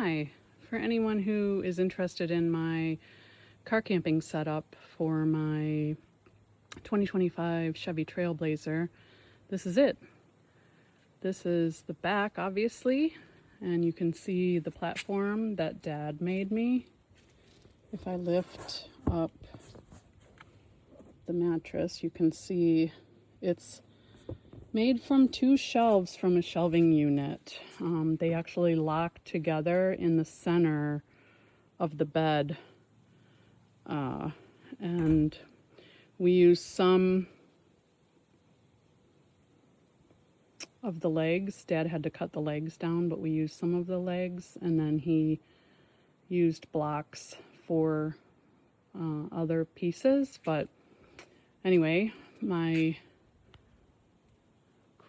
Hi, for anyone who is interested in my car camping setup for my 2025 Chevy Trailblazer, this is it. This is the back, obviously, and you can see the platform that Dad made me. If I lift up the mattress, you can see it's made from two shelves from a shelving unit. They actually lock together in the center of the bed, and we use some of the legs. Dad had to cut the legs down, but we used some of the legs, and then he used blocks for other pieces. But anyway, my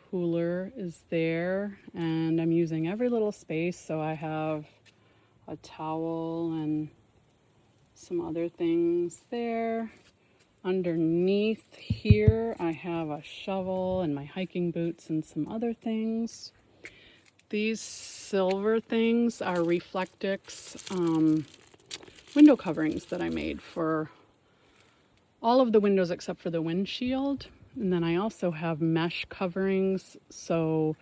cooler is there, and I'm using every little space. So I have a towel and some other things there. Underneath here I have a shovel and my hiking boots and some other things. These silver things are Reflectix window coverings that I made for all of the windows except for the windshield. And then I also have mesh coverings so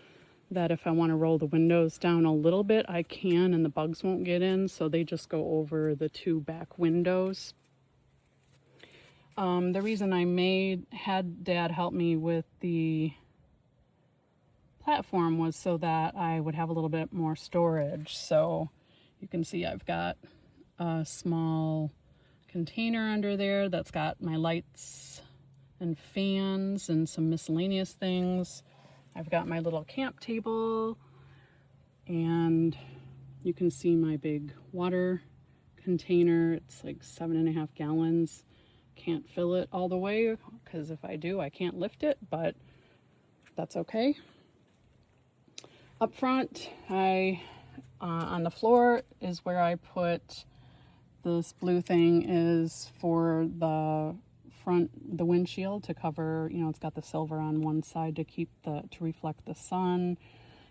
that if I want to roll the windows down a little bit, I can, and the bugs won't get in. So they just go over the two back windows. The reason I had Dad help me with the platform was so that I would have a little bit more storage. So you can see I've got a small container under there that's got my lights and fans and some miscellaneous things. I've got my little camp table, and you can see my big water container. It's like 7.5 gallons. Can't fill it all the way because if I do, I can't lift it, but that's okay. Up front, on the floor is where I put this blue thing is for the windshield to cover, it's got the silver on one side to reflect the sun.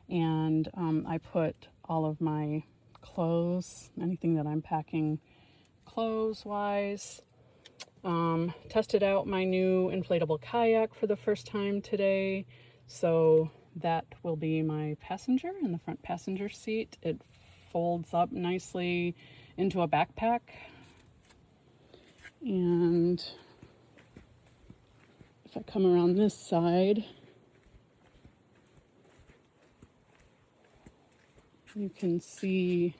And I put all of my clothes, anything that I'm packing clothes wise. Tested out my new inflatable kayak for the first time today. So that will be my passenger in the front passenger seat. It folds up nicely into a backpack. And if I come around this side, you can see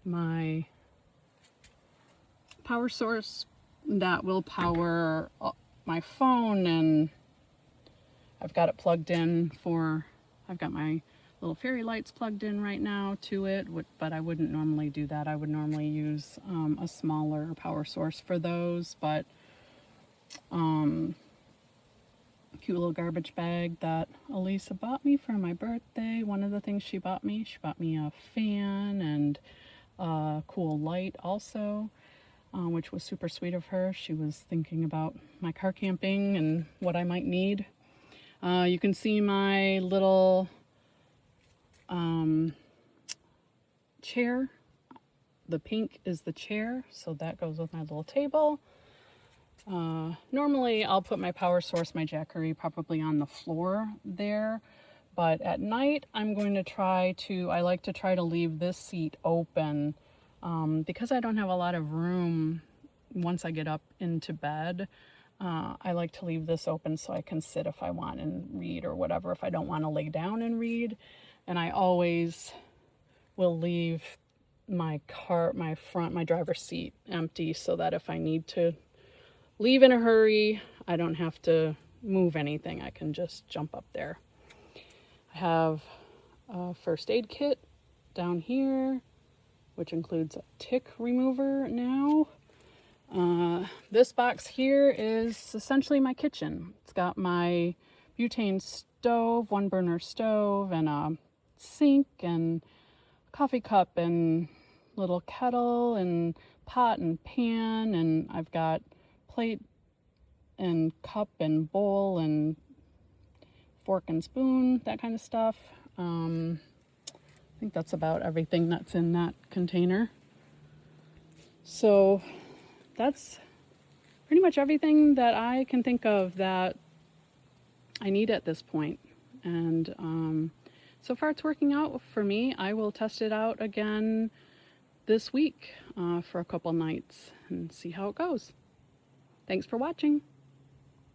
my power source that will power my phone, and I've got it plugged in I've got my little fairy lights plugged in right now to it, but I wouldn't normally do that. I would normally use a smaller power source for those, but cute little garbage bag that Elisa bought me for my birthday. One of the things she bought me a fan and a cool light also, which was super sweet of her. She was thinking about my car camping and what I might need. You can see my little chair. The pink is the chair, so that goes with my little table. Normally I'll put my power source, my Jackery, probably on the floor there, but at night I'm going to I like to try to leave this seat open, because I don't have a lot of room once I get up into bed. I like to leave this open so I can sit if I want and read or whatever, if I don't want to lay down and read. And I always will leave my driver's seat empty so that if I need to leave in a hurry, I don't have to move anything. I can just jump up there. I have a first aid kit down here, which includes a tick remover now. This box here is essentially my kitchen. It's got my butane stove, 1-burner stove, and a sink and a coffee cup and little kettle and pot and pan, and I've got plate and cup and bowl and fork and spoon, that kind of stuff. think that's about everything that's in that container. So that's pretty much everything that I can think of that I need at this point. And so far it's working out for me. I will test it out again this week for a couple nights and see how it goes. Thanks for watching.